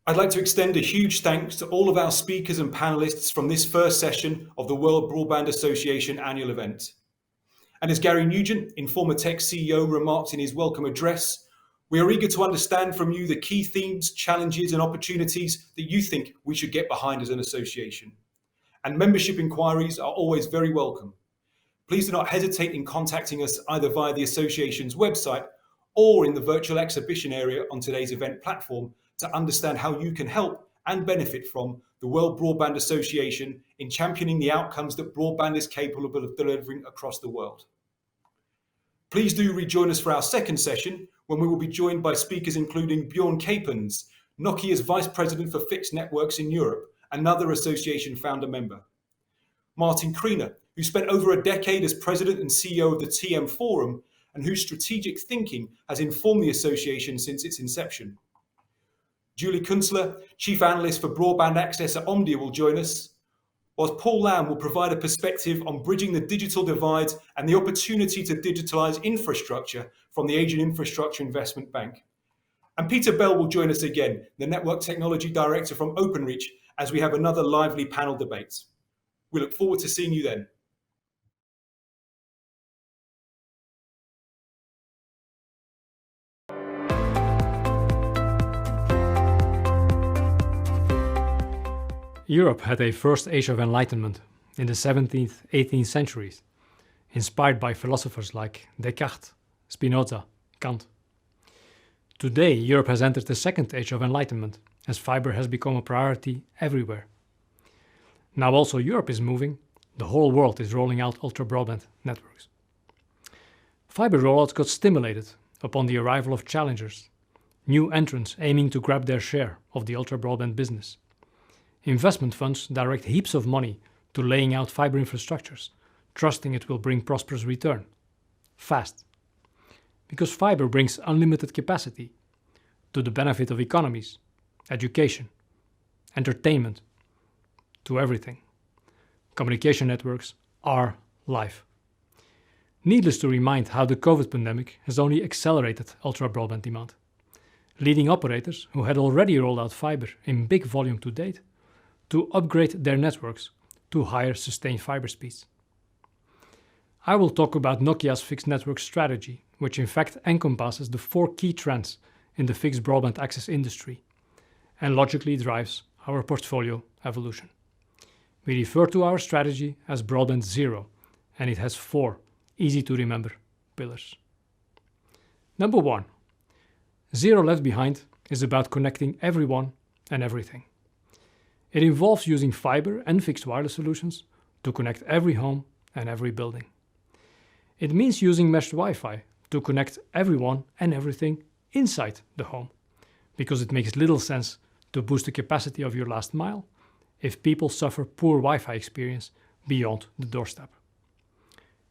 I'd like to extend a huge thanks to all of our speakers and panelists from this first session of the World Broadband Association annual event. And as Gary Nugent, Informa Tech CEO, remarked in his welcome address, we are eager to understand from you the key themes, challenges and opportunities that you think we should get behind as an association. And membership inquiries are always very welcome. Please do not hesitate in contacting us either via the association's website or in the virtual exhibition area on today's event platform to understand how you can help and benefit from the World Broadband Association in championing the outcomes that broadband is capable of delivering across the world. Please do rejoin us for our second session, when we will be joined by speakers including Bjorn Capens, Nokia's Vice President for Fixed Networks in Europe, another association founder member. Martin Kriener, who spent over a decade as President and CEO of the TM Forum, and whose strategic thinking has informed the association since its inception. Julie Kunzler, Chief Analyst for Broadband Access at Omdia, will join us, whilst Paul Lamb will provide a perspective on bridging the digital divide and the opportunity to digitalise infrastructure from the Asian Infrastructure Investment Bank. And Peter Bell will join us again, the Network Technology Director from Openreach, as we have another lively panel debate. We look forward to seeing you then. Europe had a first age of enlightenment in the 17th, 18th centuries, inspired by philosophers like Descartes, Spinoza, Kant. Today, Europe has entered the second age of enlightenment, as fiber has become a priority everywhere. Now also Europe is moving, the whole world is rolling out ultra-broadband networks. Fiber rollouts got stimulated upon the arrival of challengers, new entrants aiming to grab their share of the ultra-broadband business. Investment funds direct heaps of money to laying out fiber infrastructures, trusting it will bring prosperous return. Fast. Because fiber brings unlimited capacity to the benefit of economies, education, entertainment, to everything. Communication networks are life. Needless to remind how the COVID pandemic has only accelerated ultra-broadband demand, leading operators who had already rolled out fiber in big volume to date to upgrade their networks to higher sustained fiber speeds. I will talk about Nokia's fixed network strategy, which in fact encompasses the 4 key trends in the fixed broadband access industry and logically drives our portfolio evolution. We refer to our strategy as Broadband Zero, and it has 4 easy-to-remember pillars. Number 1, Zero Left Behind is about connecting everyone and everything. It involves using fiber and fixed wireless solutions to connect every home and every building. It means using meshed Wi-Fi to connect everyone and everything inside the home, because it makes little sense to boost the capacity of your last mile if people suffer poor Wi-Fi experience beyond the doorstep.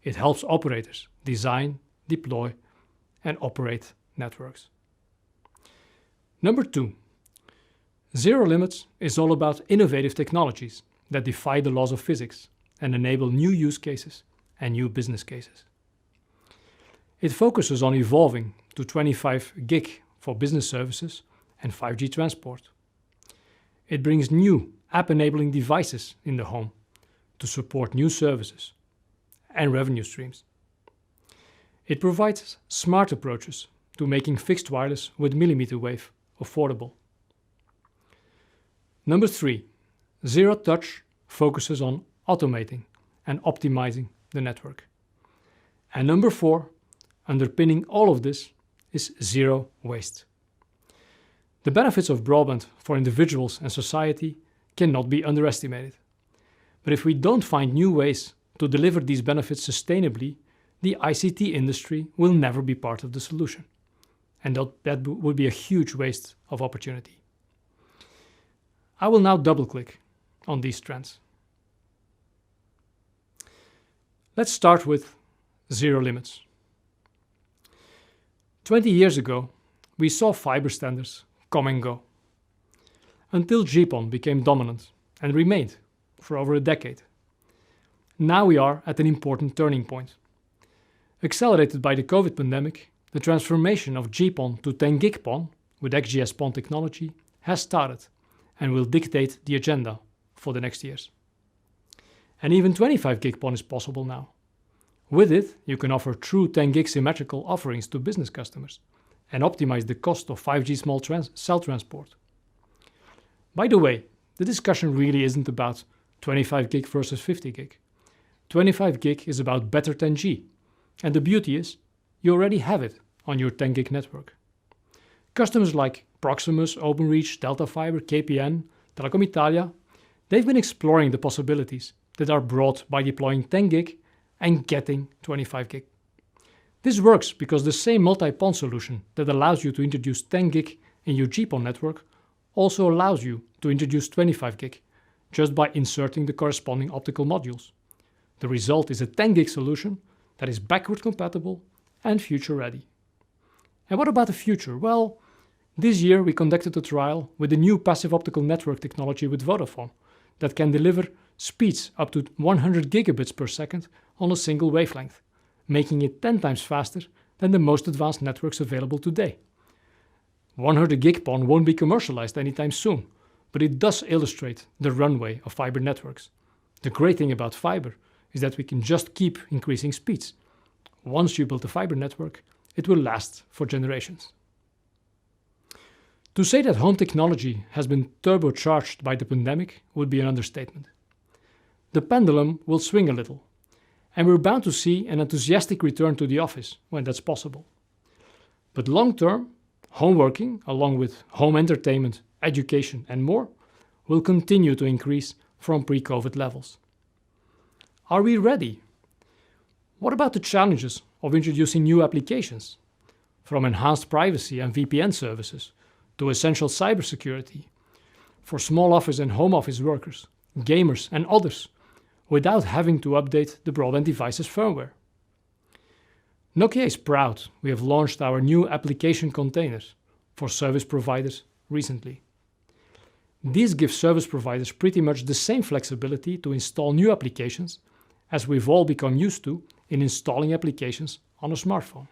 It helps operators design, deploy, and operate networks. Number 2, Zero Limits is all about innovative technologies that defy the laws of physics and enable new use cases and new business cases. It focuses on evolving to 25 gig for business services and 5G transport. It brings new app-enabling devices in the home to support new services and revenue streams. It provides smart approaches to making fixed wireless with millimeter wave affordable. Number 3, Zero Touch focuses on automating and optimizing the network. And number 4, underpinning all of this is zero waste. The benefits of broadband for individuals and society cannot be underestimated. But if we don't find new ways to deliver these benefits sustainably, the ICT industry will never be part of the solution. And that would be a huge waste of opportunity. I will now double-click on these trends. Let's start with Zero Limits. 20 years ago, we saw fiber standards come and go, until GPON became dominant and remained for over a decade. Now we are at an important turning point. Accelerated by the COVID pandemic, the transformation of GPON to 10 gig PON with XGS-PON technology has started and will dictate the agenda for the next years. And even 25 gig PON is possible now. With it, you can offer true 10 gig symmetrical offerings to business customers and optimize the cost of 5G small cell transport. By the way, the discussion really isn't about 25 gig versus 50 gig. 25 gig is about better 10G, and the beauty is, you already have it on your 10 gig network. Customers like Proximus, Openreach, Delta Fiber, KPN, Telecom Italia, they've been exploring the possibilities that are brought by deploying 10 gig and getting 25 gig. This works because the same multi-PON solution that allows you to introduce 10 gig in your GPON network also allows you to introduce 25 gig just by inserting the corresponding optical modules. The result is a 10 gig solution that is backward compatible and future ready. And what about the future? Well, this year we conducted a trial with a new passive optical network technology with Vodafone that can deliver speeds up to 100 gigabits per second on a single wavelength, making it 10 times faster than the most advanced networks available today. 100 gig PON won't be commercialized anytime soon, but it does illustrate the runway of fiber networks. The great thing about fiber is that we can just keep increasing speeds. Once you build a fiber network, it will last for generations. To say that home technology has been turbocharged by the pandemic would be an understatement. The pendulum will swing a little, and we're bound to see an enthusiastic return to the office when that's possible. But long term, home working, along with home entertainment, education, and more, will continue to increase from pre-COVID levels. Are we ready? What about the challenges of introducing new applications? From enhanced privacy and VPN services to essential cybersecurity for small office and home office workers, gamers, and others, without having to update the broadband device's firmware. Nokia is proud we have launched our new application containers for service providers recently. These give service providers pretty much the same flexibility to install new applications as we've all become used to in installing applications on a smartphone.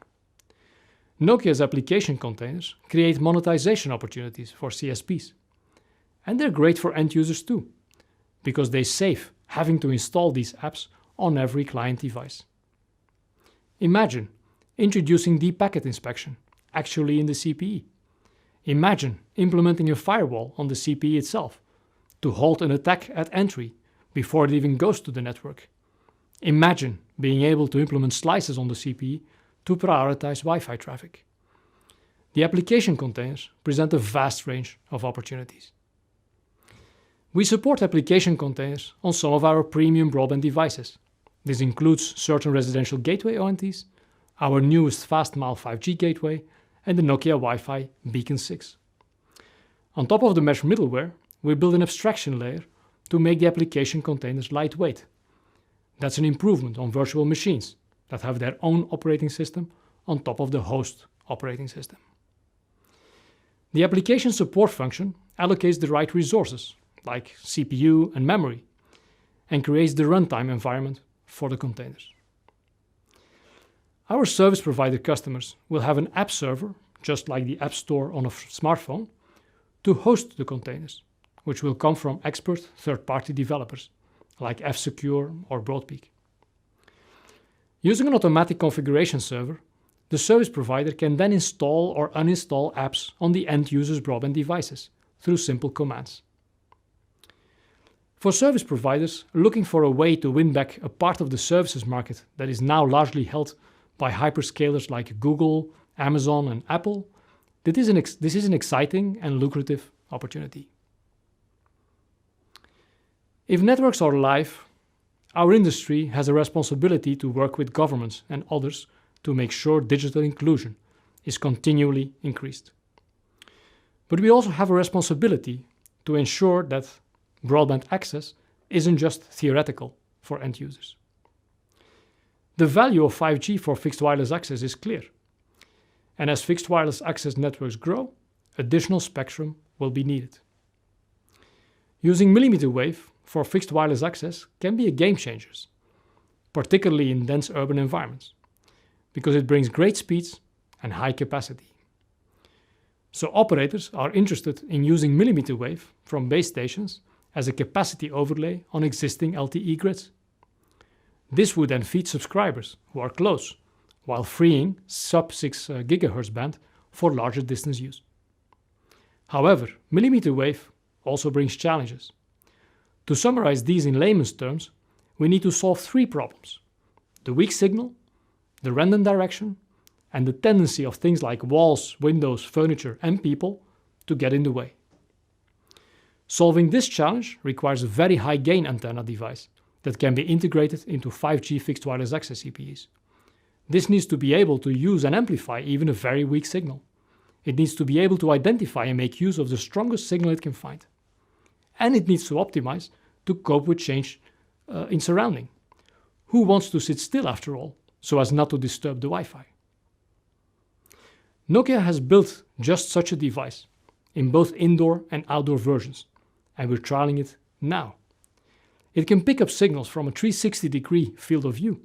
Nokia's application containers create monetization opportunities for CSPs. And they're great for end users too, because they save having to install these apps on every client device. Imagine introducing deep packet inspection actually in the CPE. Imagine implementing a firewall on the CPE itself to halt an attack at entry before it even goes to the network. Imagine being able to implement slices on the CPE to prioritize Wi-Fi traffic. The application containers present a vast range of opportunities. We support application containers on some of our premium broadband devices. This includes certain residential gateway ONTs, our newest FastMile 5G gateway, and the Nokia Wi-Fi Beacon 6. On top of the mesh middleware, we build an abstraction layer to make the application containers lightweight. That's an improvement on virtual machines that have their own operating system on top of the host operating system. The application support function allocates the right resources, like CPU and memory, and creates the runtime environment for the containers. Our service provider customers will have an app server, just like the App Store on a smartphone, to host the containers, which will come from expert third-party developers, like F-Secure or Broadpeak. Using an automatic configuration server, the service provider can then install or uninstall apps on the end user's broadband devices through simple commands. For service providers looking for a way to win back a part of the services market that is now largely held by hyperscalers like Google, Amazon, and Apple, this is an exciting and lucrative opportunity. If networks are live, our industry has a responsibility to work with governments and others to make sure digital inclusion is continually increased. But we also have a responsibility to ensure that broadband access isn't just theoretical for end users. The value of 5G for fixed wireless access is clear. And as fixed wireless access networks grow, additional spectrum will be needed. Using millimeter wave for fixed wireless access can be a game changer, particularly in dense urban environments, because it brings great speeds and high capacity. So operators are interested in using millimeter wave from base stations as a capacity overlay on existing LTE grids. This would then feed subscribers who are close, while freeing sub-6 GHz band for larger distance use. However, millimeter wave also brings challenges. To summarize these in layman's terms, we need to solve three problems: the weak signal, the random direction, and the tendency of things like walls, windows, furniture, and people to get in the way. Solving this challenge requires a very high gain antenna device that can be integrated into 5G fixed wireless access CPEs. This needs to be able to use and amplify even a very weak signal. It needs to be able to identify and make use of the strongest signal it can find. And it needs to optimize to cope with change in surrounding. Who wants to sit still after all, so as not to disturb the Wi-Fi? Nokia has built just such a device in both indoor and outdoor versions, and we're trialing it now. It can pick up signals from a 360-degree field of view,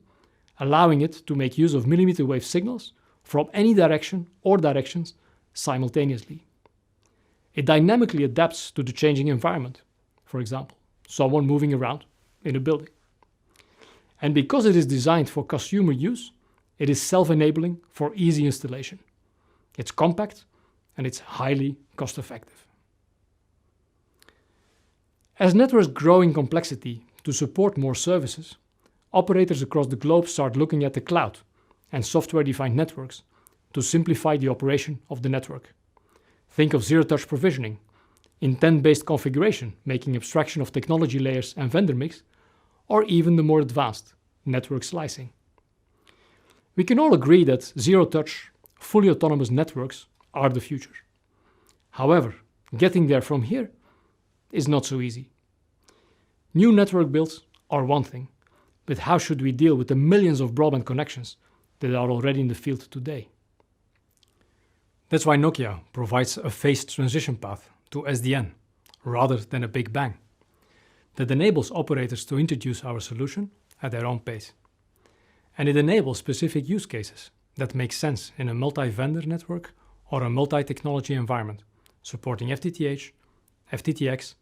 allowing it to make use of millimeter wave signals from any direction or directions simultaneously. It dynamically adapts to the changing environment, for example, someone moving around in a building. And because it is designed for consumer use, it is self-enabling for easy installation. It's compact and it's highly cost-effective. As networks grow in complexity to support more services, operators across the globe start looking at the cloud and software-defined networks to simplify the operation of the network. Think of zero-touch provisioning, intent-based configuration, making abstraction of technology layers and vendor mix, or even the more advanced network slicing. We can all agree that zero-touch, fully autonomous networks are the future. However, getting there from here is not so easy. New network builds are one thing, but how should we deal with the millions of broadband connections that are already in the field today? That's why Nokia provides a phased transition path to SDN rather than a big bang that enables operators to introduce our solution at their own pace. And it enables specific use cases that make sense in a multi-vendor network or a multi-technology environment supporting FTTH, FTTX,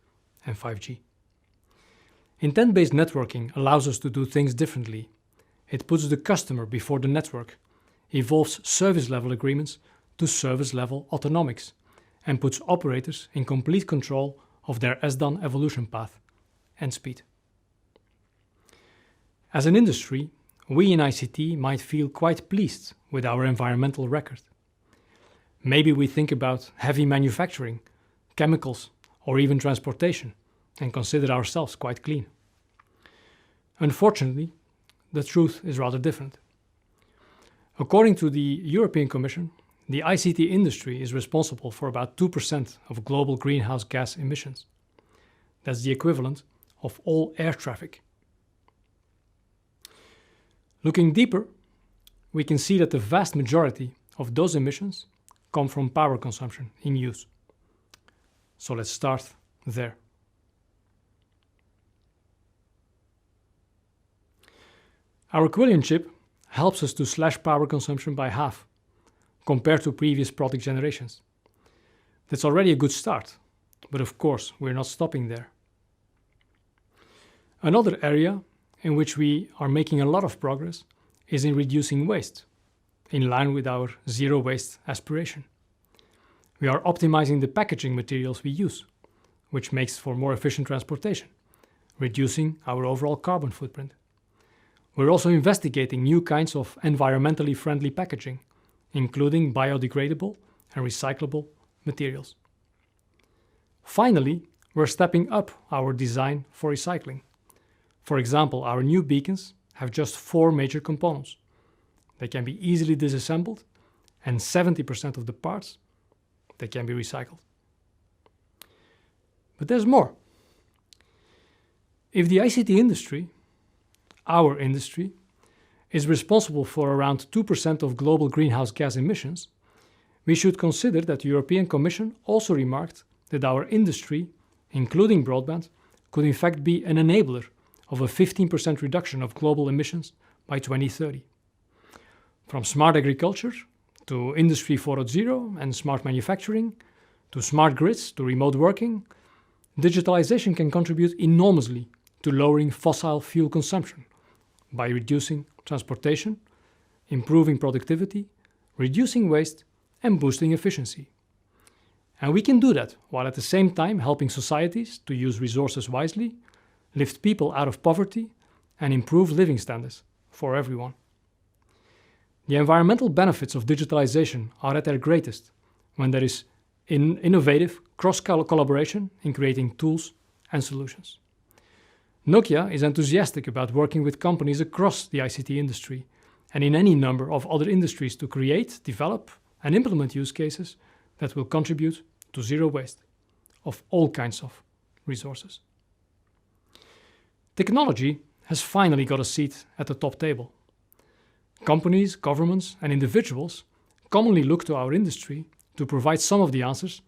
and 5G. Intent-based networking allows us to do things differently. It puts the customer before the network, evolves service-level agreements to service-level autonomics, and puts operators in complete control of their SDAN evolution path and speed. As an industry, we in ICT might feel quite pleased with our environmental record. Maybe we think about heavy manufacturing, chemicals, or even transportation, and consider ourselves quite clean. Unfortunately, the truth is rather different. According to the European Commission, the ICT industry is responsible for about 2% of global greenhouse gas emissions. That's the equivalent of all air traffic. Looking deeper, we can see that the vast majority of those emissions come from power consumption in use. So let's start there. Our Quillion chip helps us to slash power consumption by half compared to previous product generations. That's already a good start, but of course we're not stopping there. Another area in which we are making a lot of progress is in reducing waste, in line with our zero waste aspiration. We are optimizing the packaging materials we use, which makes for more efficient transportation, reducing our overall carbon footprint. We're also investigating new kinds of environmentally friendly packaging, including biodegradable and recyclable materials. Finally, we're stepping up our design for recycling. For example, our new beacons have just 4 major components. They can be easily disassembled, and 70% of the parts, they can be recycled. But there's more. If the ICT industry, our industry, is responsible for around 2% of global greenhouse gas emissions, we should consider that the European Commission also remarked that our industry, including broadband, could in fact be an enabler of a 15% reduction of global emissions by 2030. From smart agriculture to Industry 4.0 and smart manufacturing, to smart grids, to remote working, digitalization can contribute enormously to lowering fossil fuel consumption by reducing transportation, improving productivity, reducing waste, and boosting efficiency. And we can do that while at the same time helping societies to use resources wisely, lift people out of poverty, and improve living standards for everyone. The environmental benefits of digitalization are at their greatest when there is innovative cross-collaboration in creating tools and solutions. Nokia is enthusiastic about working with companies across the ICT industry and in any number of other industries to create, develop, and implement use cases that will contribute to zero waste of all kinds of resources. Technology has finally got a seat at the top table. Companies, governments, and individuals commonly look to our industry to provide some of the answers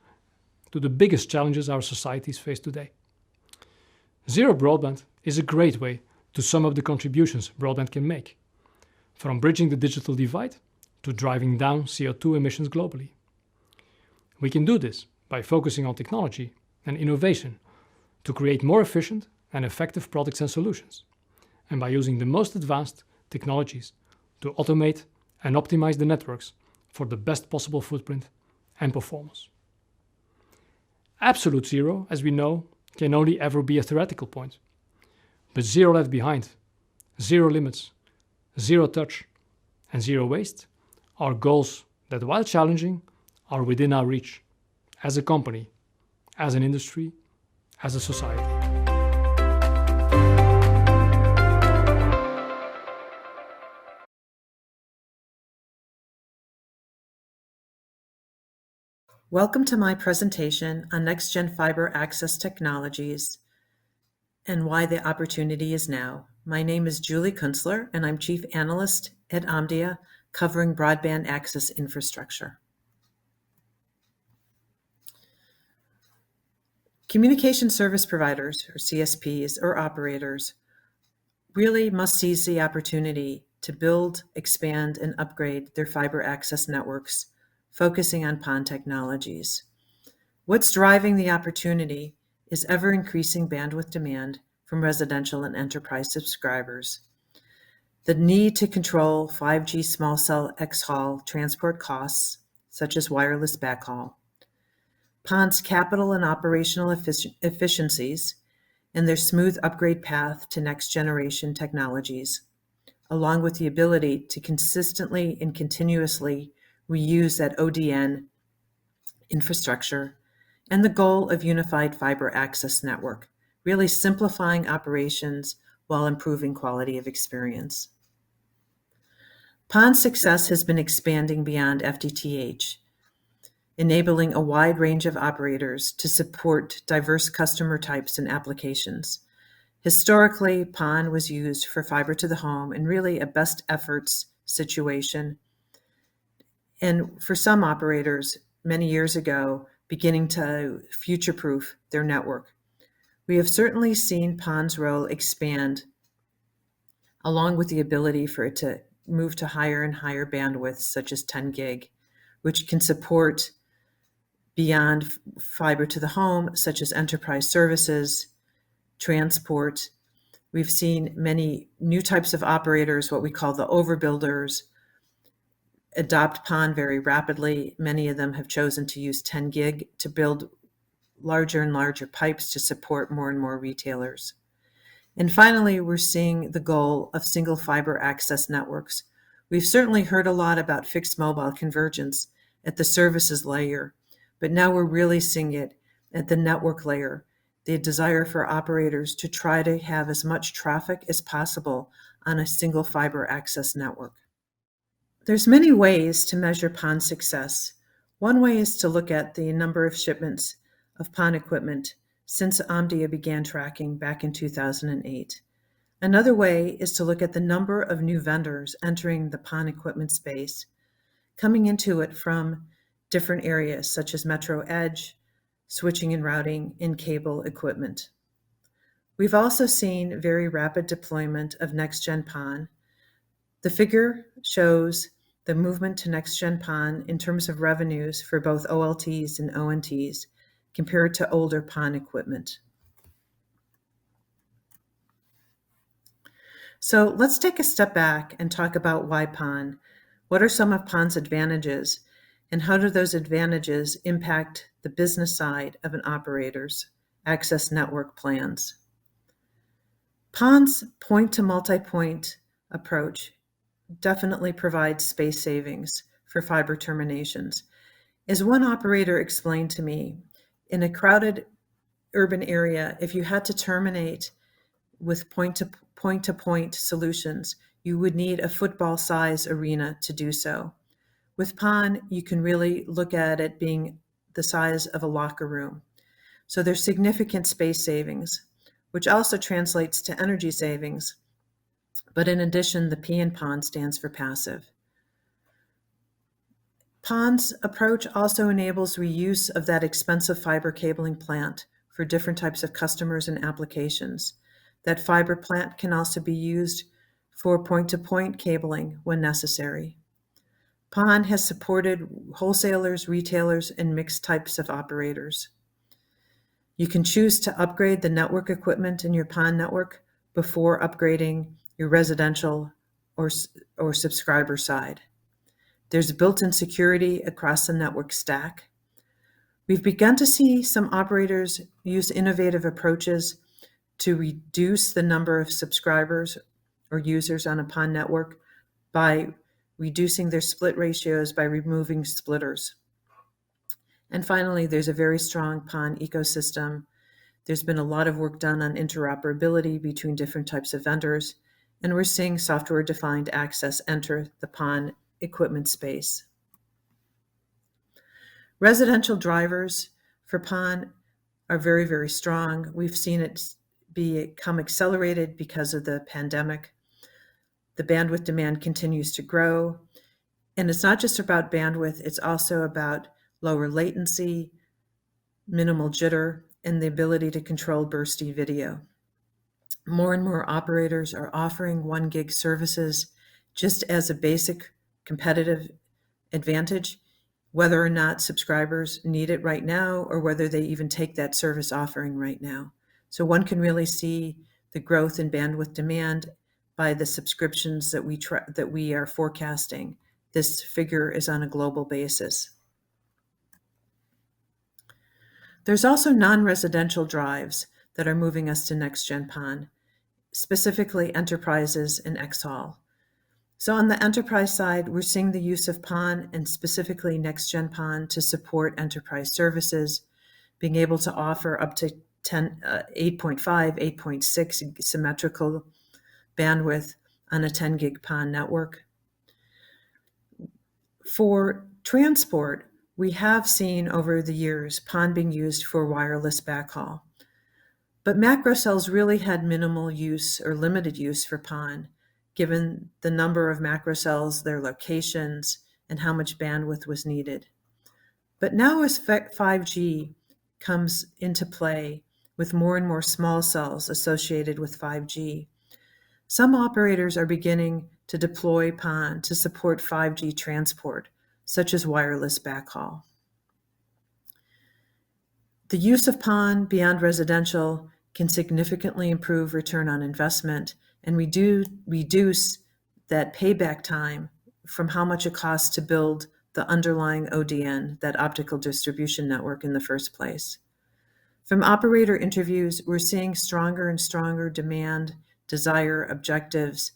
to the biggest challenges our societies face today. Zero broadband is a great way to sum up the contributions broadband can make, from bridging the digital divide to driving down CO2 emissions globally. We can do this by focusing on technology and innovation to create more efficient and effective products and solutions, and by using the most advanced technologies to automate and optimize the networks for the best possible footprint and performance. Absolute zero, as we know, can only ever be a theoretical point. But zero left behind, zero limits, zero touch, and zero waste are goals that, while challenging, are within our reach as a company, as an industry, as a society. Welcome to my presentation on next-gen fiber access technologies and why the opportunity is now. My name is Julie Kunzler, and I'm Chief Analyst at Omdia, covering broadband access infrastructure. Communication service providers, or CSPs, or operators, really must seize the opportunity to build, expand, and upgrade their fiber access networks, focusing on PON technologies. What's driving the opportunity is ever-increasing bandwidth demand from residential and enterprise subscribers. The need to control 5G small cell xHaul transport costs, such as wireless backhaul. PON's capital and operational efficiencies, and their smooth upgrade path to next-generation technologies, along with the ability to consistently and continuously reuse that ODN infrastructure, and the goal of unified fiber access network, really simplifying operations while improving quality of experience. PON's success has been expanding beyond FTTH, enabling a wide range of operators to support diverse customer types and applications. Historically, PON was used for fiber to the home and really a best efforts situation. And for some operators, many years ago, beginning to future-proof their network. We have certainly seen PON's role expand, along with the ability for it to move to higher and higher bandwidths, such as 10 gig, which can support beyond fiber to the home, such as enterprise services, transport. We've seen many new types of operators, what we call the overbuilders, adopt PON very rapidly. Many of them have chosen to use 10 gig to build larger and larger pipes to support more and more retailers. And finally, we're seeing the goal of single fiber access networks. We've certainly heard a lot about fixed mobile convergence at the services layer, but now we're really seeing it at the network layer, the desire for operators to try to have as much traffic as possible on a single fiber access network. There's many ways to measure PON success. One way is to look at the number of shipments of PON equipment since Omdia began tracking back in 2008. Another way is to look at the number of new vendors entering the PON equipment space, coming into it from different areas such as metro edge, switching and routing, and cable equipment. We've also seen very rapid deployment of next-gen PON. The figure shows the movement to next-gen PON in terms of revenues for both OLTs and ONTs compared to older PON equipment. So let's take a step back and talk about why PON. What are some of PON's advantages, and how do those advantages impact the business side of an operator's access network plans? PON's point-to-multipoint approach definitely provides space savings for fiber terminations. As one operator explained to me, in a crowded urban area, if you had to terminate with point-to-point solutions, you would need a football-size arena to do so. With PON, you can really look at it being the size of a locker room. So there's significant space savings, which also translates to energy savings. But in addition, the P in PON stands for passive. PON's approach also enables reuse of that expensive fiber cabling plant for different types of customers and applications. That fiber plant can also be used for point-to-point cabling when necessary. PON has supported wholesalers, retailers, and mixed types of operators. You can choose to upgrade the network equipment in your PON network before upgrading your residential or subscriber side. There's built-in security across the network stack. We've begun to see some operators use innovative approaches to reduce the number of subscribers or users on a PON network by reducing their split ratios by removing splitters. And finally, there's a very strong PON ecosystem. There's been a lot of work done on interoperability between different types of vendors, and we're seeing software-defined access enter the PON equipment space. Residential drivers for PON are very, very strong. We've seen it become accelerated because of the pandemic. The bandwidth demand continues to grow. And it's not just about bandwidth, it's also about lower latency, minimal jitter, and the ability to control bursty video. More and more operators are offering 1 gig services just as a basic competitive advantage, whether or not subscribers need it right now or whether they even take that service offering right now. So one can really see the growth in bandwidth demand by the subscriptions that we are forecasting. This figure is on a global basis. There's also non-residential drives that are moving us to next-gen PON, specifically enterprises and xHaul. So on the enterprise side, we're seeing the use of PON and specifically next-gen PON to support enterprise services, being able to offer up to 8.5, 8.6 symmetrical bandwidth on a 10 gig PON network. For transport, we have seen over the years PON being used for wireless backhaul. But macro cells really had minimal use or limited use for PON, given the number of macro cells, their locations, and how much bandwidth was needed. But now as 5G comes into play with more and more small cells associated with 5G, some operators are beginning to deploy PON to support 5G transport, such as wireless backhaul. The use of PON beyond residential can significantly improve return on investment and reduce that payback time from how much it costs to build the underlying ODN, that optical distribution network, in the first place. From operator interviews, we're seeing stronger and stronger demand, desire, objectives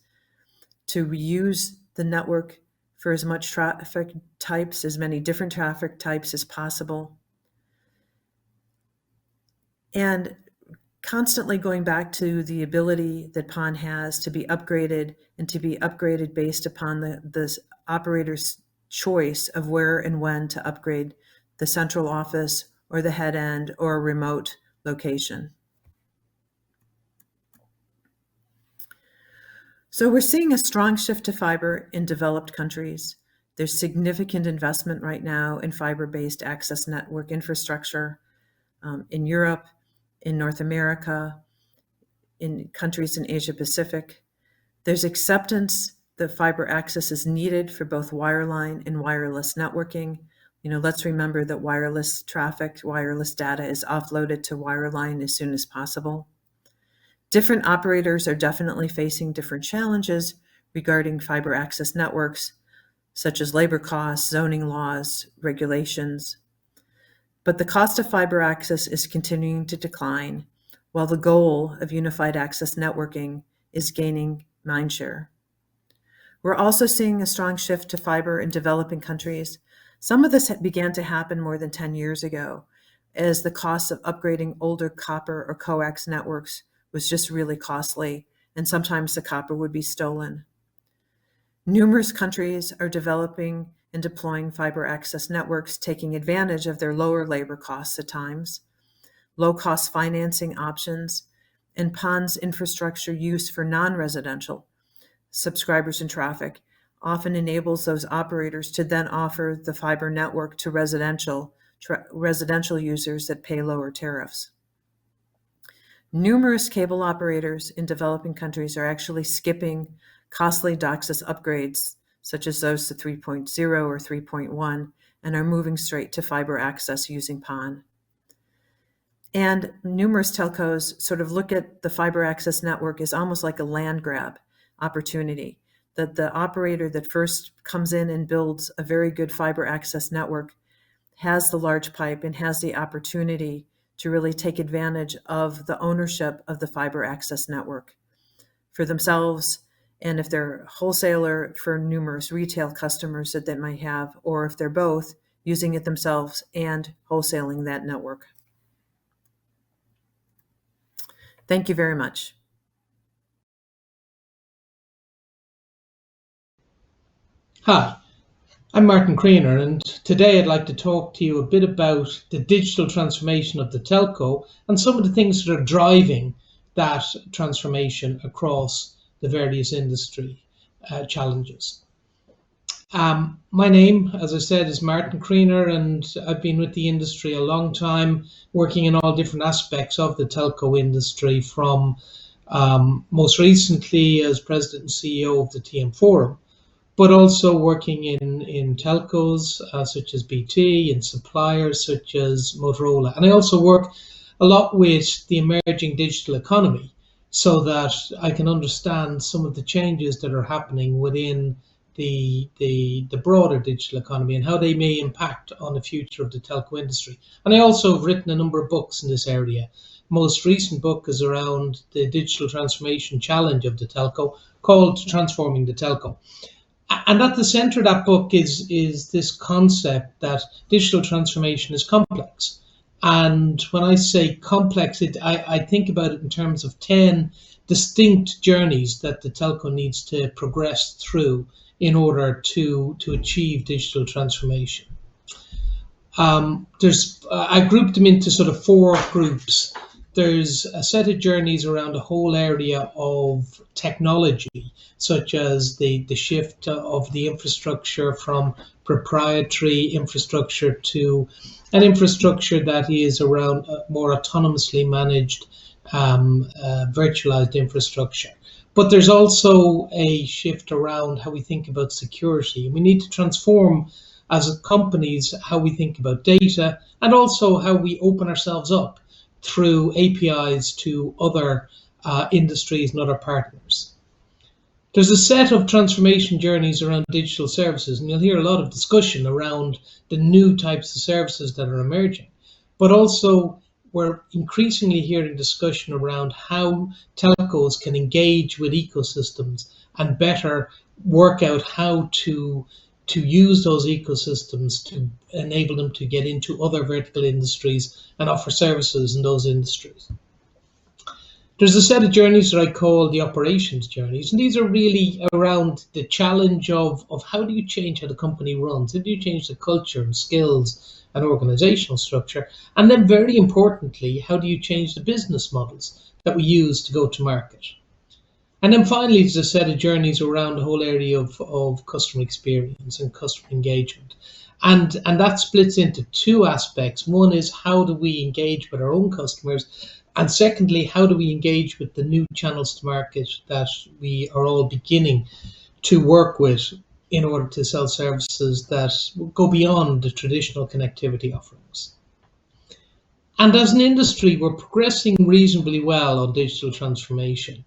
to reuse the network for as much traffic types, as many different traffic types as possible. And constantly going back to the ability that PON has to be upgraded and to be upgraded based upon the operator's choice of where and when to upgrade the central office or the head end or a remote location. So we're seeing a strong shift to fiber in developed countries. There's significant investment right now in fiber-based access network infrastructure in Europe, in North America, in countries in Asia Pacific. There's acceptance The fiber access is needed for both wireline and wireless networking. Let's remember that wireless traffic, wireless data is offloaded to wireline as soon as possible. Different operators are definitely facing different challenges regarding fiber access networks, such as labor costs, zoning laws, regulations. But the cost of fiber access is continuing to decline, while the goal of unified access networking is gaining mindshare. We're also seeing a strong shift to fiber in developing countries. Some of this began to happen more than 10 years ago, as the cost of upgrading older copper or coax networks was just really costly, and sometimes the copper would be stolen. Numerous countries are developing and deploying fiber access networks, taking advantage of their lower labor costs at times, low-cost financing options, and PON's infrastructure use for non-residential subscribers and traffic often enables those operators to then offer the fiber network to residential users that pay lower tariffs. Numerous cable operators in developing countries are actually skipping costly DOCSIS upgrades, such as those to 3.0 or 3.1, and are moving straight to fiber access using PON. And numerous telcos sort of look at the fiber access network as almost like a land grab opportunity, that the operator that first comes in and builds a very good fiber access network has the large pipe and has the opportunity to really take advantage of the ownership of the fiber access network for themselves, and if they're a wholesaler, for numerous retail customers that they might have, or if they're both, using it themselves and wholesaling that network. Thank you very much. Hi, I'm Martin Creener, and today I'd like to talk to you a bit about the digital transformation of the telco and some of the things that are driving that transformation across the various industry challenges. My name, as I said, is Martin Creener, and I've been with the industry a long time, working in all different aspects of the telco industry, from most recently as President and CEO of the TM Forum, but also working in telcos such as BT and suppliers such as Motorola. And I also work a lot with the emerging digital economy so that I can understand some of the changes that are happening within the broader digital economy and how they may impact on the future of the telco industry. And I also have written a number of books in this area. Most recent book is around the digital transformation challenge of the telco, called Transforming the Telco. And at the center of that book is this concept that digital transformation is complex. And when I say complex, I think about it in terms of 10 distinct journeys that the telco needs to progress through in order to achieve digital transformation. I grouped them into sort of 4 groups. There's a set of journeys around a whole area of technology, such as the shift of the infrastructure from proprietary infrastructure to an infrastructure that is around more autonomously managed virtualized infrastructure. But there's also a shift around how we think about security. We need to transform as companies how we think about data, and also how we open ourselves up through APIs to other industries and other partners. There's a set of transformation journeys around digital services, and you'll hear a lot of discussion around the new types of services that are emerging. But also, we're increasingly hearing discussion around how telcos can engage with ecosystems and better work out how to use those ecosystems to enable them to get into other vertical industries and offer services in those industries. There's a set of journeys that I call the operations journeys, and these are really around the challenge of how do you change how the company runs, how do you change the culture and skills and organizational structure, and then very importantly, how do you change the business models that we use to go to market. And then finally, there's a set of journeys around the whole area of customer experience and customer engagement. And that splits into 2 aspects. One is, how do we engage with our own customers? And secondly, how do we engage with the new channels to market that we are all beginning to work with in order to sell services that go beyond the traditional connectivity offerings. And as an industry, we're progressing reasonably well on digital transformation.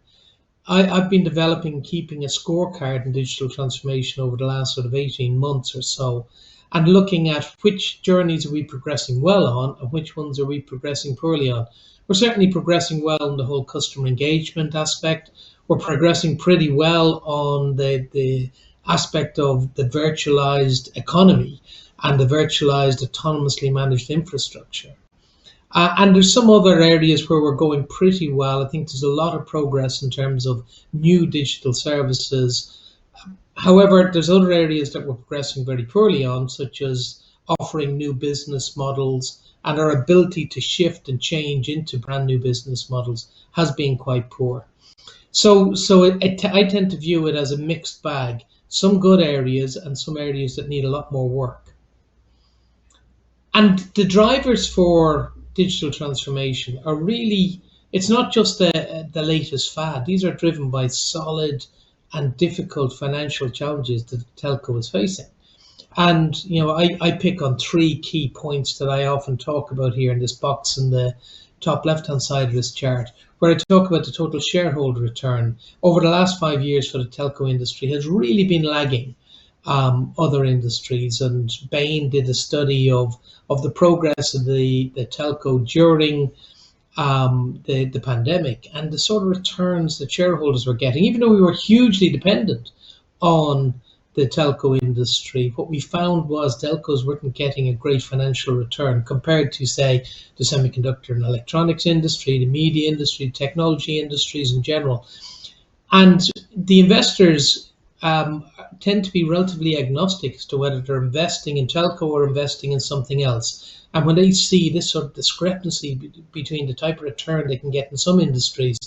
I've been developing, keeping a scorecard in digital transformation over the last sort of 18 months or so, and looking at which journeys are we progressing well on and which ones are we progressing poorly on. We're certainly progressing well in the whole customer engagement aspect. We're progressing pretty well on the aspect of the virtualized economy and the virtualized autonomously managed infrastructure. And there's some other areas where we're going pretty well. I think there's a lot of progress in terms of new digital services. However, there's other areas that we're progressing very poorly on, such as offering new business models, and our ability to shift and change into brand new business models has been quite poor. So I tend to view it as a mixed bag, some good areas and some areas that need a lot more work. And the drivers for digital transformation are really, it's not just the latest fad. These are driven by solid and difficult financial challenges that the telco is facing. And I pick on three key points that I often talk about here in this box in the top left-hand side of this chart, where I talk about the total shareholder return over the last 5 years for the telco industry has really been lagging other industries. And Bain did a study of the progress of the telco during the pandemic and the sort of returns that shareholders were getting. Even though we were hugely dependent on the telco industry, what we found was telcos weren't getting a great financial return compared to, say, the semiconductor and electronics industry, the media industry, technology industries in general. And the investors tend to be relatively agnostic as to whether they're investing in telco or investing in something else. And when they see this sort of discrepancy between the type of return they can get in some industries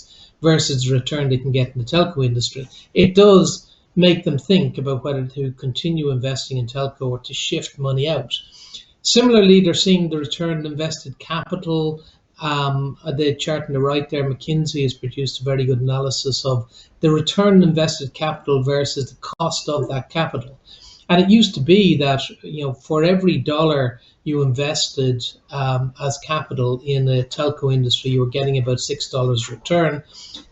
versus the return they can get in the telco industry, it does make them think about whether to continue investing in telco or to shift money out. Similarly, they're seeing the return on invested capital. The chart on the right there, McKinsey has produced a very good analysis of the return on invested capital versus the cost of that capital. And it used to be that for every dollar you invested as capital in the telco industry, you were getting about $6 return.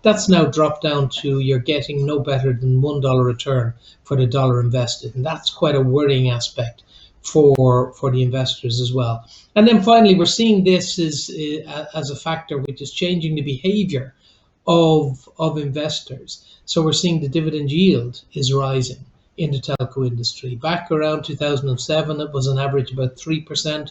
That's now dropped down to you're getting no better than $1 return for the dollar invested. And that's quite a worrying aspect for the investors as well. And then finally, we're seeing this as a factor which is changing the behavior of investors. So we're seeing the dividend yield is rising in the telco industry. Back around 2007, it was on average about 3%,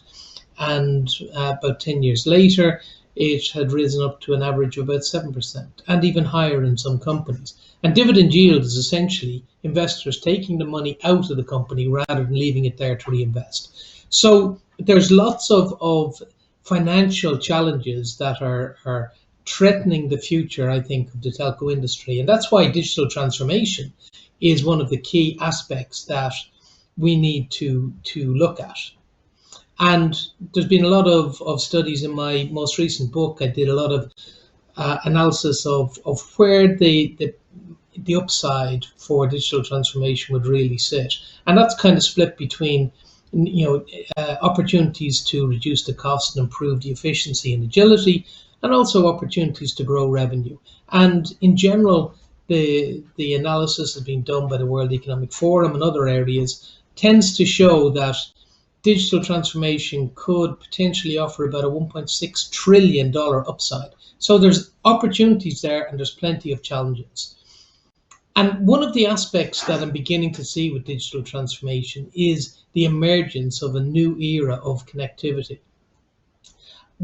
and about 10 years later, it had risen up to an average of about 7%, and even higher in some companies. And dividend yield is essentially investors taking the money out of the company rather than leaving it there to reinvest. So there's lots of financial challenges that are threatening the future, I think, of the telco industry. And that's why digital transformation is one of the key aspects that we need to look at. And there's been a lot of studies in my most recent book. I did a lot of analysis of where the upside for digital transformation would really sit. And that's kind of split between opportunities to reduce the cost and improve the efficiency and agility, and also opportunities to grow revenue. And in general, the analysis has been done by the World Economic Forum and other areas tends to show that digital transformation could potentially offer about a $1.6 trillion upside. So there's opportunities there and there's plenty of challenges. And one of the aspects that I'm beginning to see with digital transformation is the emergence of a new era of connectivity.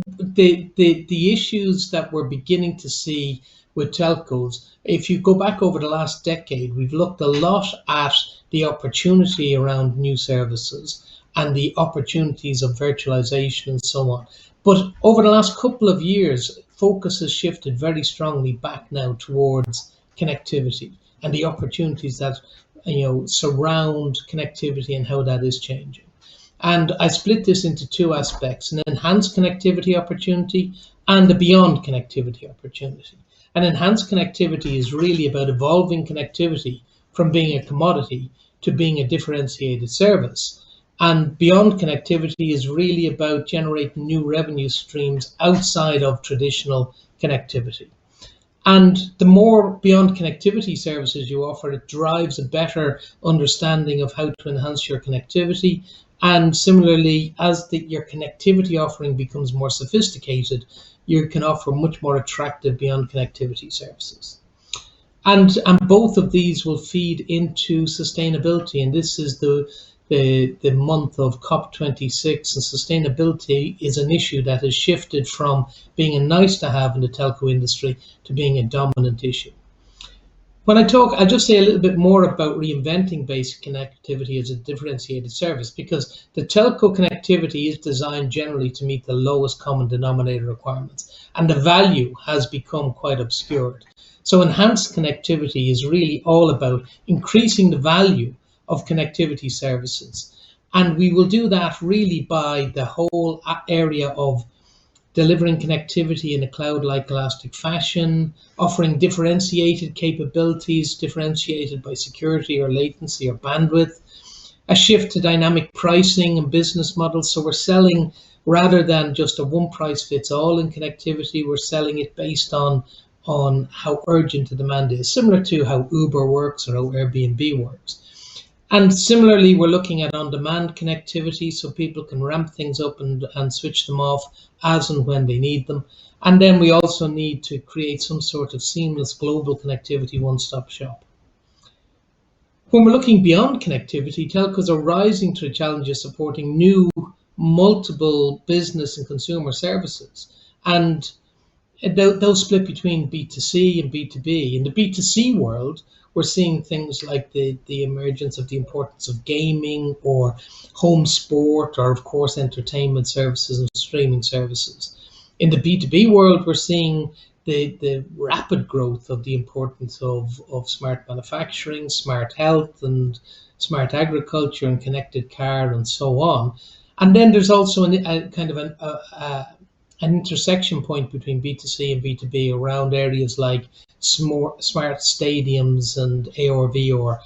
The issues that we're beginning to see with telcos, if you go back over the last decade, we've looked a lot at the opportunity around new services and the opportunities of virtualization and so on. But over the last couple of years, focus has shifted very strongly back now towards connectivity and the opportunities that surround connectivity and how that is changing. And I split this into two aspects: an enhanced connectivity opportunity and a beyond connectivity opportunity. And enhanced connectivity is really about evolving connectivity from being a commodity to being a differentiated service. And beyond connectivity is really about generating new revenue streams outside of traditional connectivity. And the more beyond connectivity services you offer, it drives a better understanding of how to enhance your connectivity. And similarly, as your connectivity offering becomes more sophisticated, you can offer much more attractive beyond connectivity services. And both of these will feed into sustainability. And this is the month of COP26, and sustainability is an issue that has shifted from being a nice to have in the telco industry to being a dominant issue. When I talk, I'll just say a little bit more about reinventing basic connectivity as a differentiated service, because the telco connectivity is designed generally to meet the lowest common denominator requirements, and the value has become quite obscured. So enhanced connectivity is really all about increasing the value of connectivity services. And we will do that really by the whole area of delivering connectivity in a cloud-like elastic fashion, offering differentiated capabilities, differentiated by security or latency or bandwidth, a shift to dynamic pricing and business models. So we're selling, rather than just a one price fits all in connectivity, we're selling it based on how urgent the demand is, similar to how Uber works or how Airbnb works. And similarly, we're looking at on-demand connectivity, so people can ramp things up and switch them off as and when they need them. And then we also need to create some sort of seamless global connectivity one-stop shop. When we're looking beyond connectivity, telcos are rising to the challenges supporting new multiple business and consumer services. And those split between B2C and B2B. In the B2C world, we're seeing things like the emergence of the importance of gaming or home sport, or of course entertainment services and streaming services. In the B2B world, we're seeing the rapid growth of the importance of smart manufacturing, smart health, and smart agriculture, and connected car, and so on. And then there's also a kind of an intersection point between B2C and B2B around areas like smart stadiums and AR/VR,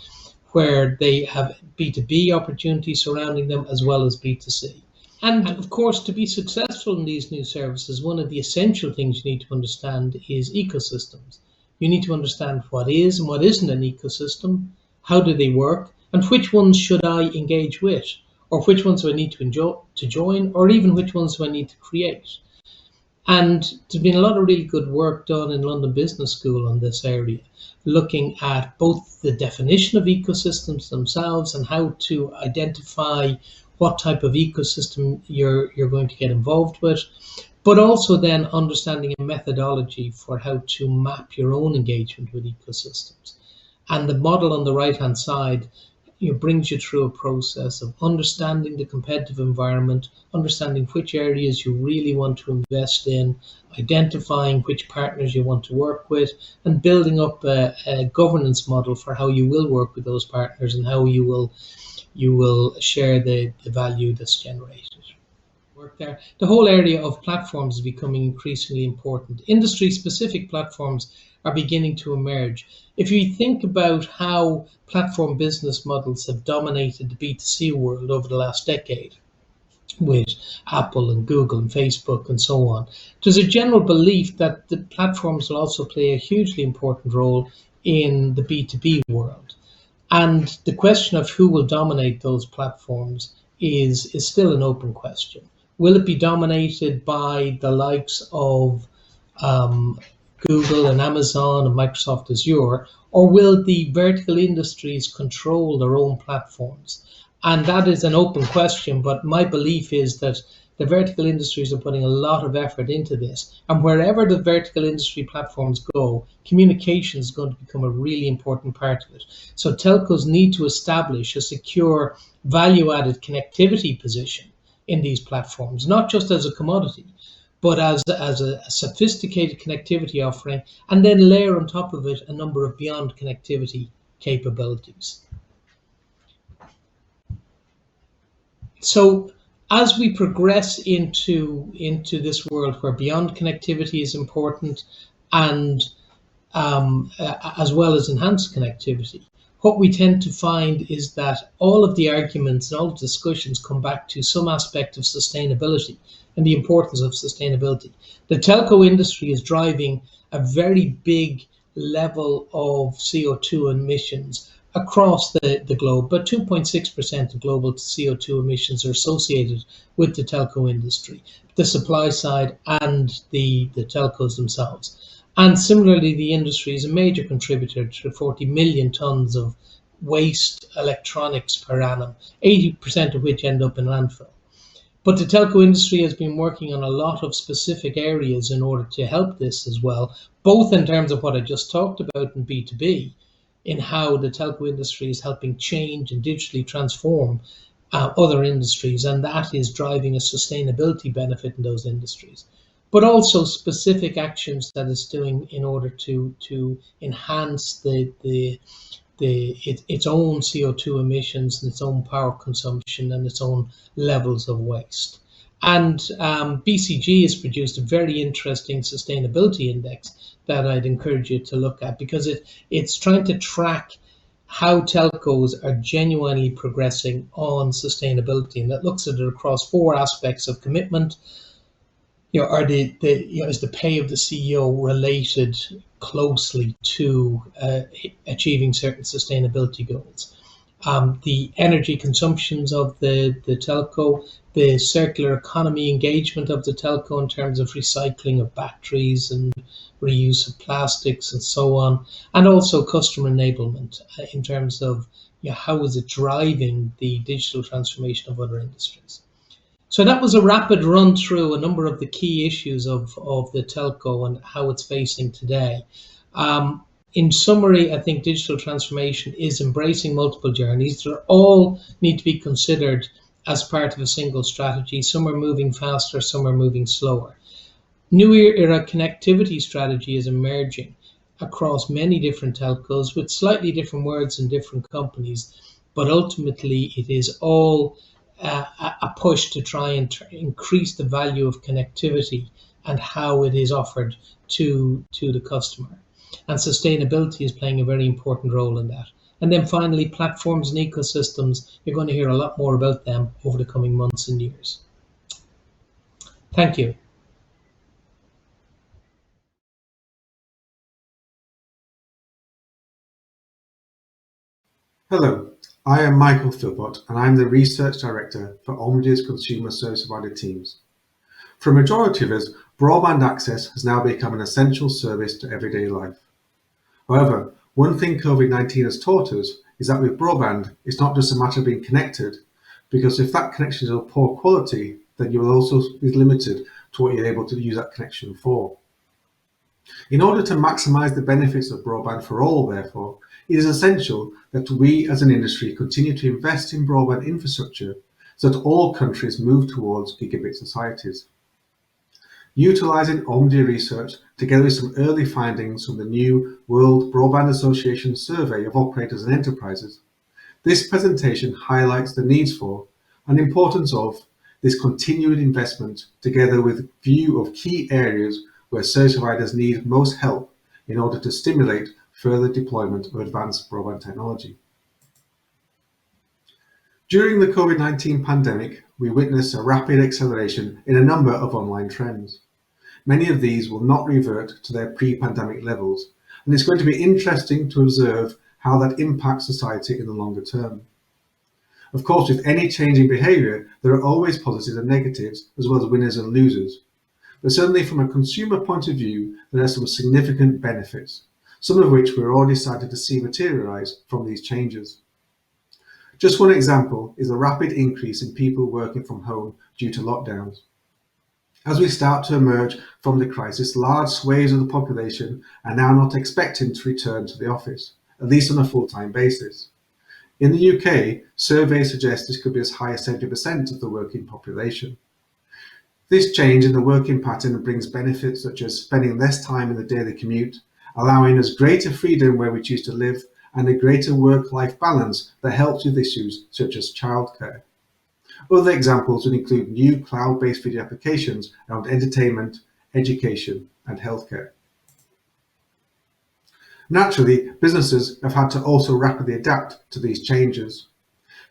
where they have B2B opportunities surrounding them as well as B2C. And of course, to be successful in these new services, one of the essential things you need to understand is ecosystems. You need to understand what is and what isn't an ecosystem, how do they work, and which ones should I engage with, or which ones do I need to join, or even which ones do I need to create. And there's been a lot of really good work done in London Business School on this area, looking at both the definition of ecosystems themselves and how to identify what type of ecosystem you're going to get involved with, but also then understanding a methodology for how to map your own engagement with ecosystems. And the model on the right-hand side brings you through a process of understanding the competitive environment, understanding which areas you really want to invest in, identifying which partners you want to work with, and building up a governance model for how you will work with those partners and how you will share the value that's generated. Work there. The whole area of platforms is becoming increasingly important. Industry-specific platforms are beginning to emerge. If you think about how platform business models have dominated the B2C world over the last decade, with Apple and Google and Facebook and so on, there's a general belief that the platforms will also play a hugely important role in the B2B world. And the question of who will dominate those platforms is still an open question. Will it be dominated by the likes of Google and Amazon and Microsoft Azure, or will the vertical industries control their own platforms? And that is an open question, but my belief is that the vertical industries are putting a lot of effort into this. And wherever the vertical industry platforms go, communication is going to become a really important part of it. So telcos need to establish a secure value-added connectivity position in these platforms, not just as a commodity, but as a sophisticated connectivity offering, and then layer on top of it a number of beyond connectivity capabilities. So as we progress into this world where beyond connectivity is important, and as well as enhanced connectivity, what we tend to find is that all of the arguments and all the discussions come back to some aspect of sustainability and the importance of sustainability. The telco industry is driving a very big level of CO2 emissions across the globe, but 2.6% of global CO2 emissions are associated with the telco industry, the supply side and the telcos themselves. And similarly, the industry is a major contributor to 40 million tons of waste electronics per annum, 80% of which end up in landfill. But the telco industry has been working on a lot of specific areas in order to help this as well, both in terms of what I just talked about in B2B, in how the telco industry is helping change and digitally transform other industries, and that is driving a sustainability benefit in those industries. But also specific actions that it's doing in order to enhance its own CO2 emissions and its own power consumption and its own levels of waste. And BCG has produced a very interesting sustainability index that I'd encourage you to look at, because it's trying to track how telcos are genuinely progressing on sustainability, and that looks at it across four aspects of commitment. Is the pay of the CEO related closely to achieving certain sustainability goals? The energy consumptions of the telco, the circular economy engagement of the telco in terms of recycling of batteries and reuse of plastics and so on, and also customer enablement in terms of how is it driving the digital transformation of other industries. So that was a rapid run through a number of the key issues of the telco and how it's facing today. In summary, I think digital transformation is embracing multiple journeys. They all need to be considered as part of a single strategy. Some are moving faster, some are moving slower. New era connectivity strategy is emerging across many different telcos with slightly different words in different companies, but ultimately it is all a push to try and increase the value of connectivity and how it is offered to the customer. And sustainability is playing a very important role in that. And then finally, platforms and ecosystems. You're going to hear a lot more about them over the coming months and years. Thank you. Hello, I am Michael Philpott and I'm the Research Director for Omnia's Consumer Service Provider teams. For a majority of us, broadband access has now become an essential service to everyday life. However, one thing COVID-19 has taught us is that with broadband, it's not just a matter of being connected, because if that connection is of poor quality, then you will also be limited to what you're able to use that connection for. In order to maximize the benefits of broadband for all, therefore, it is essential that we as an industry continue to invest in broadband infrastructure so that all countries move towards gigabit societies. Utilising Omnia research, together with some early findings from the new World Broadband Association survey of operators and enterprises, this presentation highlights the needs for and importance of this continued investment, together with a view of key areas where service providers need most help in order to stimulate further deployment of advanced broadband technology. During the COVID-19 pandemic, we witnessed a rapid acceleration in a number of online trends. Many of these will not revert to their pre-pandemic levels, and it's going to be interesting to observe how that impacts society in the longer term. Of course, with any change in behaviour, there are always positives and negatives, as well as winners and losers. But certainly from a consumer point of view, there are some significant benefits, some of which we're already starting to see materialise from these changes. Just one example is the rapid increase in people working from home due to lockdowns. As we start to emerge from the crisis, large swathes of the population are now not expecting to return to the office, at least on a full-time basis. In the UK, surveys suggest this could be as high as 70% of the working population. This change in the working pattern brings benefits such as spending less time in the daily commute, allowing us greater freedom where we choose to live, and a greater work-life balance that helps with issues such as childcare. Other examples would include new cloud-based video applications around entertainment, education, and healthcare. Naturally, businesses have had to also rapidly adapt to these changes.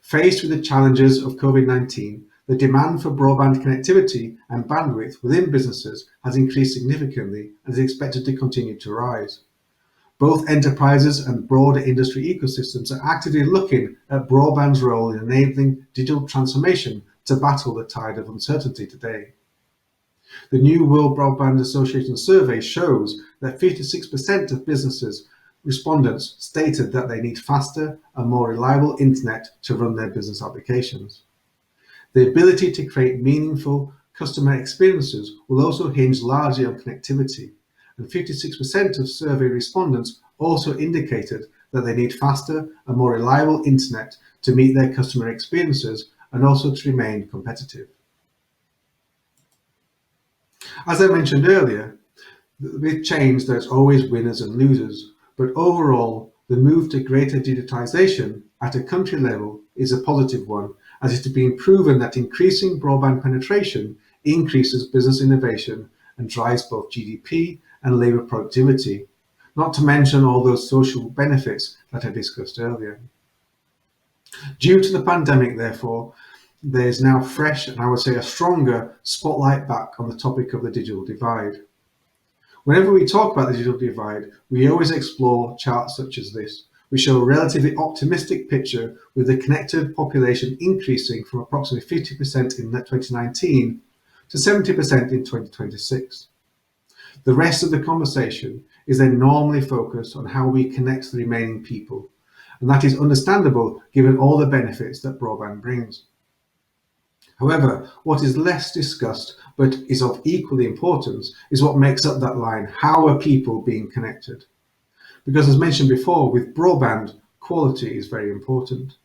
Faced with the challenges of COVID-19, the demand for broadband connectivity and bandwidth within businesses has increased significantly and is expected to continue to rise. Both enterprises and broader industry ecosystems are actively looking at broadband's role in enabling digital transformation to battle the tide of uncertainty today. The new World Broadband Association survey shows that 56% of businesses respondents stated that they need faster and more reliable internet to run their business applications. The ability to create meaningful customer experiences will also hinge largely on connectivity, and 56% of survey respondents also indicated that they need faster and more reliable internet to meet their customer experiences and also to remain competitive. As I mentioned earlier, with change there's always winners and losers, but overall the move to greater digitization at a country level is a positive one, as it has been proven that increasing broadband penetration increases business innovation and drives both GDP and labour productivity, not to mention all those social benefits that I discussed earlier. Due to the pandemic, therefore, there is now fresh and I would say a stronger spotlight back on the topic of the digital divide. Whenever we talk about the digital divide, we always explore charts such as this, which show a relatively optimistic picture with the connected population increasing from approximately 50% in 2019 to 70% in 2026. The rest of the conversation is then normally focused on how we connect the remaining people, and that is understandable given all the benefits that broadband brings. However, what is less discussed but is of equally importance is what makes up that line. How are people being connected? Because as mentioned before, with broadband, quality is very important.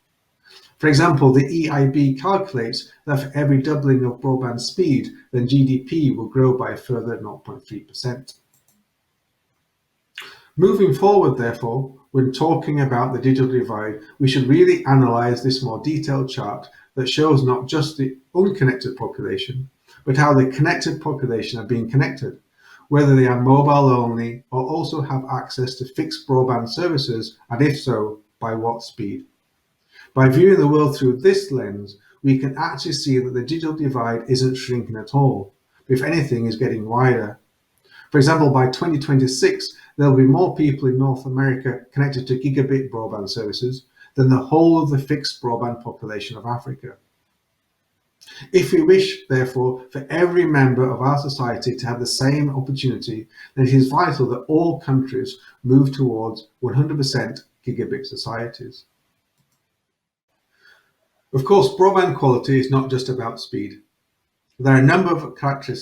For example, the EIB calculates that for every doubling of broadband speed, then GDP will grow by a further 0.3%. Moving forward, therefore, when talking about the digital divide, we should really analyse this more detailed chart that shows not just the unconnected population, but how the connected population are being connected, whether they are mobile only or also have access to fixed broadband services, and if so, by what speed. By viewing the world through this lens, we can actually see that the digital divide isn't shrinking at all, but if anything is getting wider. For example, by 2026, there will be more people in North America connected to gigabit broadband services than the whole of the fixed broadband population of Africa. If we wish, therefore, for every member of our society to have the same opportunity, then it is vital that all countries move towards 100% gigabit societies. Of course, broadband quality is not just about speed. There are a number of characteristics